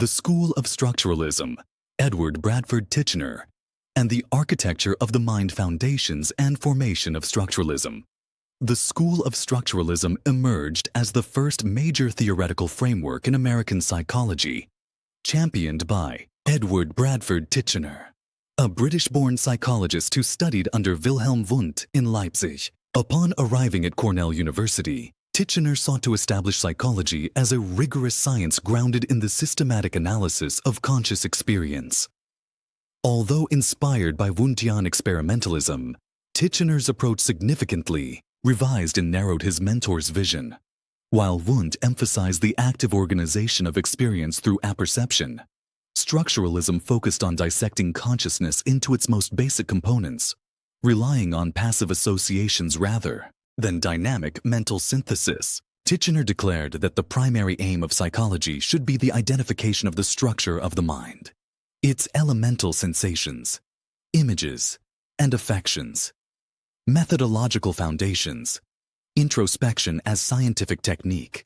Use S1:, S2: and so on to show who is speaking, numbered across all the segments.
S1: The School of Structuralism, Edward Bradford Titchener, and the Architecture of the Mind Foundations and Formation of Structuralism. The School of Structuralism emerged as the first major theoretical framework in American psychology, championed by Edward Bradford Titchener, a British-born psychologist who studied under Wilhelm Wundt in Leipzig. Upon arriving at Cornell University, Titchener sought to establish psychology as a rigorous science grounded in the systematic analysis of conscious experience. Although inspired by Wundtian experimentalism, Titchener's approach significantly revised and narrowed his mentor's vision. While Wundt emphasized the active organization of experience through apperception, structuralism focused on dissecting consciousness into its most basic components, relying on passive associations rather than dynamic mental synthesis. Titchener declared that the primary aim of psychology should be the identification of the structure of the mind, its elemental sensations, images, and affections, methodological foundations, introspection as scientific technique,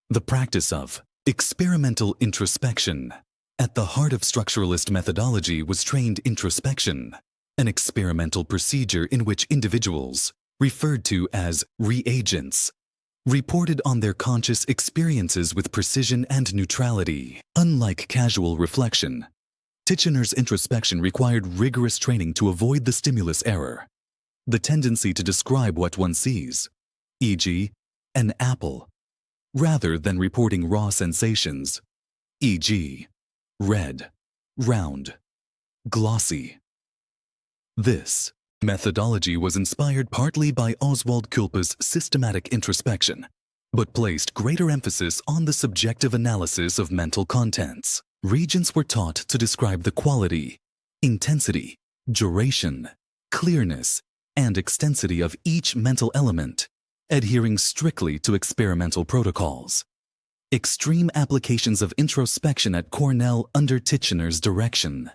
S1: the practice of experimental introspection. At the heart of structuralist methodology was trained introspection, an experimental procedure in which individuals, referred to as reagents, reported on their conscious experiences with precision and neutrality. Unlike casual reflection, Titchener's introspection required rigorous training to avoid the stimulus error, the tendency to describe what one sees, e.g., an apple, rather than reporting raw sensations, e.g., red, round, glossy. This methodology was inspired partly by Oswald Külpe's systematic introspection, but placed greater emphasis on the subjective analysis of mental contents. Regents were taught to describe the quality, intensity, duration, clearness, and extensity of each mental element, adhering strictly to experimental protocols. Extreme applications of introspection at Cornell under Titchener's direction.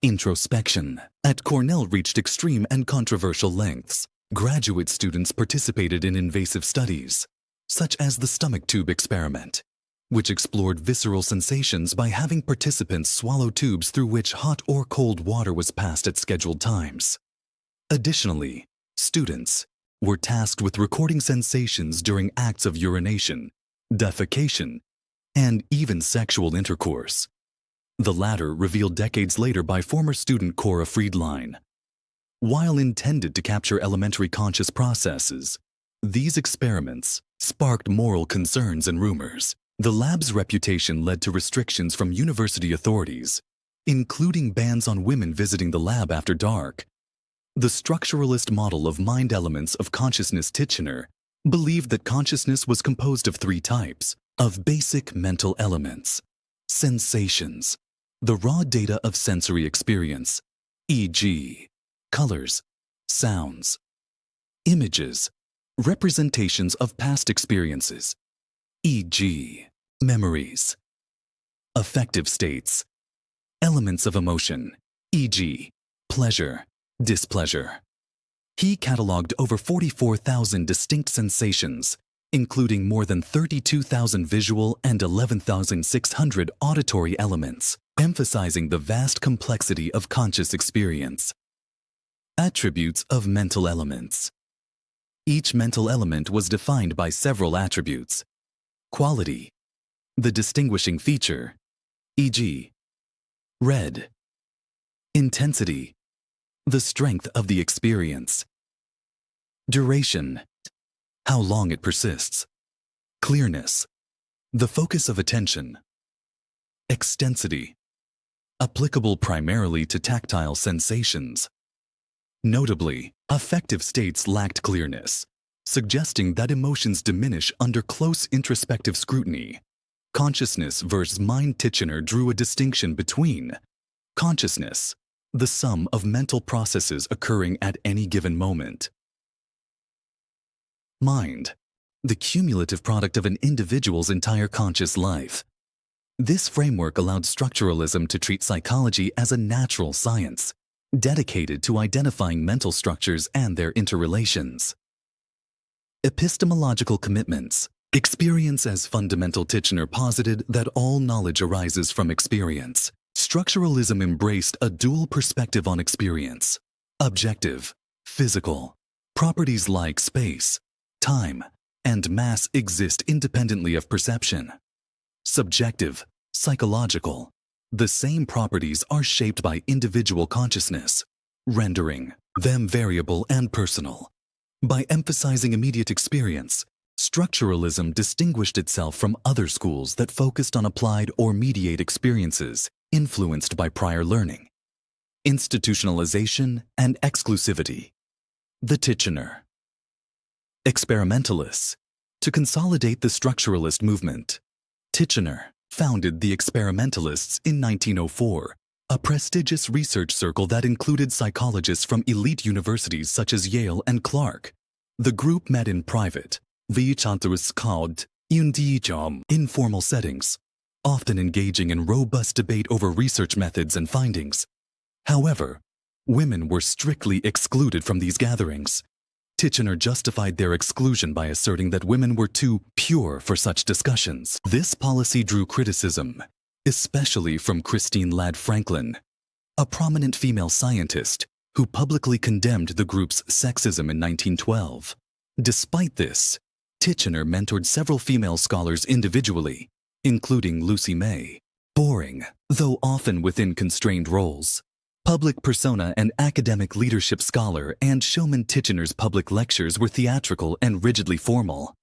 S1: Introspection at Cornell reached extreme and controversial lengths. Graduate students participated in invasive studies, such as the stomach tube experiment, which explored visceral sensations by having participants swallow tubes through which hot or cold water was passed at scheduled times. Additionally, students were tasked with recording sensations during acts of urination, defecation, and even sexual intercourse. The latter revealed decades later by former student Cora Friedlein. While intended to capture elementary conscious processes, these experiments sparked moral concerns and rumors. The lab's reputation led to restrictions from university authorities, including bans on women visiting the lab after dark. The structuralist model of mind elements of consciousness Titchener believed that consciousness was composed of three types of basic mental elements: sensations, the raw data of sensory experience, e.g., colors, sounds; images, representations of past experiences, e.g., memories; affective states, elements of emotion, e.g., pleasure, displeasure. He cataloged over 44,000 distinct sensations, including more than 32,000 visual and 11,600 auditory elements, emphasizing the vast complexity of conscious experience. Attributes of mental elements. Each mental element was defined by several attributes. Quality, the distinguishing feature, e.g., red; intensity, the strength of the experience; duration, how long it persists; clearness, the focus of attention; extensity, applicable primarily to tactile sensations. Notably, affective states lacked clearness, suggesting that emotions diminish under close introspective scrutiny. Consciousness versus mind. Titchener drew a distinction between consciousness, the sum of mental processes occurring at any given moment; mind, the cumulative product of an individual's entire conscious life. This framework allowed structuralism to treat psychology as a natural science, dedicated to identifying mental structures and their interrelations. Epistemological commitments. Experience as fundamental. Titchener posited that all knowledge arises from experience. Structuralism embraced a dual perspective on experience: objective, physical. Properties like space, time, and mass exist independently of perception. Subjective, psychological. The same properties are shaped by individual consciousness, rendering them variable and personal. By emphasizing immediate experience, structuralism distinguished itself from other schools that focused on applied or mediate experiences influenced by prior learning. Institutionalization and exclusivity. The Titchener. Experimentalists. To consolidate the structuralist movement, Titchener founded the Experimentalists in 1904, a prestigious research circle that included psychologists from elite universities such as Yale and Clark. The group met in private, informal settings, often engaging in robust debate over research methods and findings. However, women were strictly excluded from these gatherings. Titchener justified their exclusion by asserting that women were too pure for such discussions. This policy drew criticism, especially from Christine Ladd Franklin, a prominent female scientist who publicly condemned the group's sexism in 1912. Despite this, Titchener mentored several female scholars individually, including Lucy May. Boring, though often within constrained roles. Public persona and academic leadership scholar and showman. Titchener's public lectures were theatrical and rigidly formal.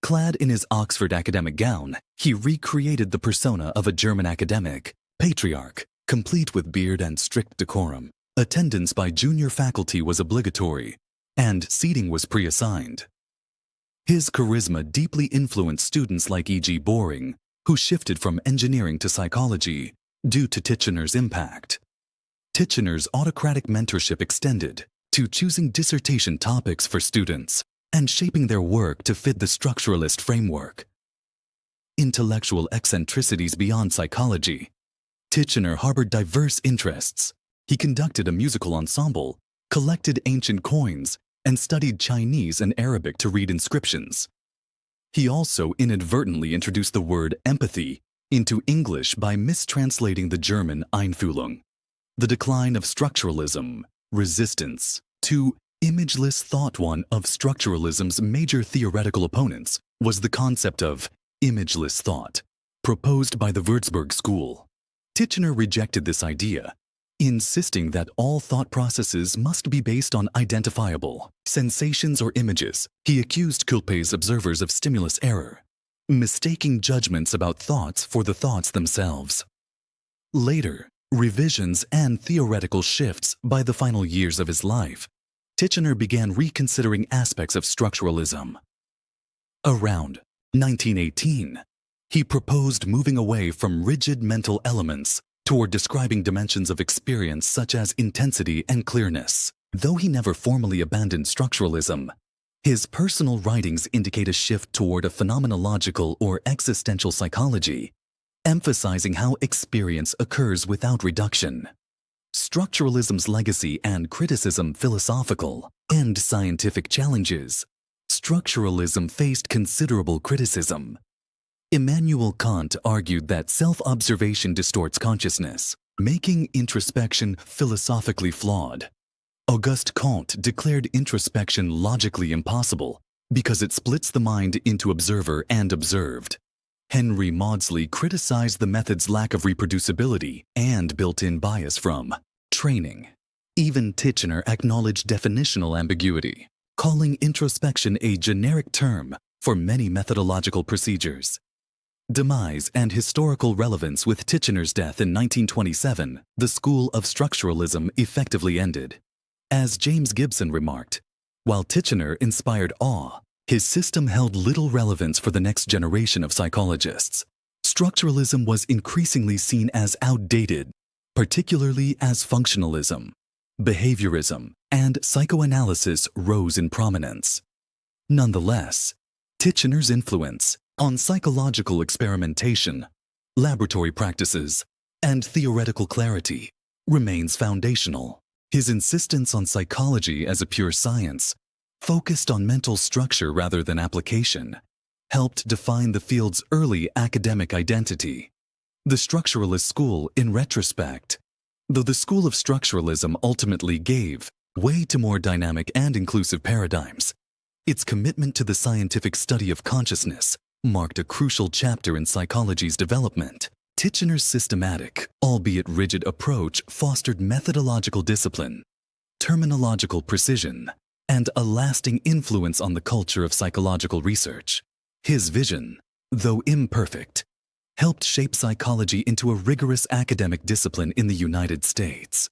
S1: Clad in his Oxford academic gown, he recreated the persona of a German academic, patriarch, complete with beard and strict decorum. Attendance by junior faculty was obligatory, and seating was pre-assigned. His charisma deeply influenced students like E.G. Boring, who shifted from engineering to psychology due to Titchener's impact. Titchener's autocratic mentorship extended to choosing dissertation topics for students and shaping their work to fit the structuralist framework. Intellectual eccentricities beyond psychology. Titchener harbored diverse interests. He conducted a musical ensemble, collected ancient coins, and studied Chinese and Arabic to read inscriptions. He also inadvertently introduced the word empathy into English by mistranslating the German Einfühlung. The decline of structuralism, resistance to imageless thought. One of structuralism's major theoretical opponents was the concept of imageless thought, proposed by the Würzburg school. Titchener rejected this idea, insisting that all thought processes must be based on identifiable sensations or images. He accused Culpe's observers of stimulus error, mistaking judgments about thoughts for the thoughts themselves. Later, revisions and theoretical shifts. By the final years of his life, Titchener began reconsidering aspects of structuralism. Around 1918, he proposed moving away from rigid mental elements toward describing dimensions of experience such as intensity and clearness. Though he never formally abandoned structuralism, his personal writings indicate a shift toward a phenomenological or existential psychology, emphasizing how experience occurs without reduction. Structuralism's legacy and criticism. Philosophical and scientific challenges. Structuralism faced considerable criticism. Immanuel Kant argued that self-observation distorts consciousness, making introspection philosophically flawed. Auguste Comte declared introspection logically impossible because it splits the mind into observer and observed. Henry Maudsley criticized the method's lack of reproducibility and built-in bias from training. Even Titchener acknowledged definitional ambiguity, calling introspection a generic term for many methodological procedures. Demise and historical relevance. With Titchener's death in 1927, the school of structuralism effectively ended. As James Gibson remarked, while Titchener inspired awe, his system held little relevance for the next generation of psychologists. Structuralism was increasingly seen as outdated, particularly as functionalism, behaviorism, and psychoanalysis rose in prominence. Nonetheless, Titchener's influence on psychological experimentation, laboratory practices, and theoretical clarity remains foundational. His insistence on psychology as a pure science, focused on mental structure rather than application, helped define the field's early academic identity. The Structuralist school, in retrospect, though the school of Structuralism ultimately gave way to more dynamic and inclusive paradigms, its commitment to the scientific study of consciousness marked a crucial chapter in psychology's development. Titchener's systematic, albeit rigid approach fostered methodological discipline, terminological precision, and a lasting influence on the culture of psychological research. His vision, though imperfect, helped shape psychology into a rigorous academic discipline in the United States.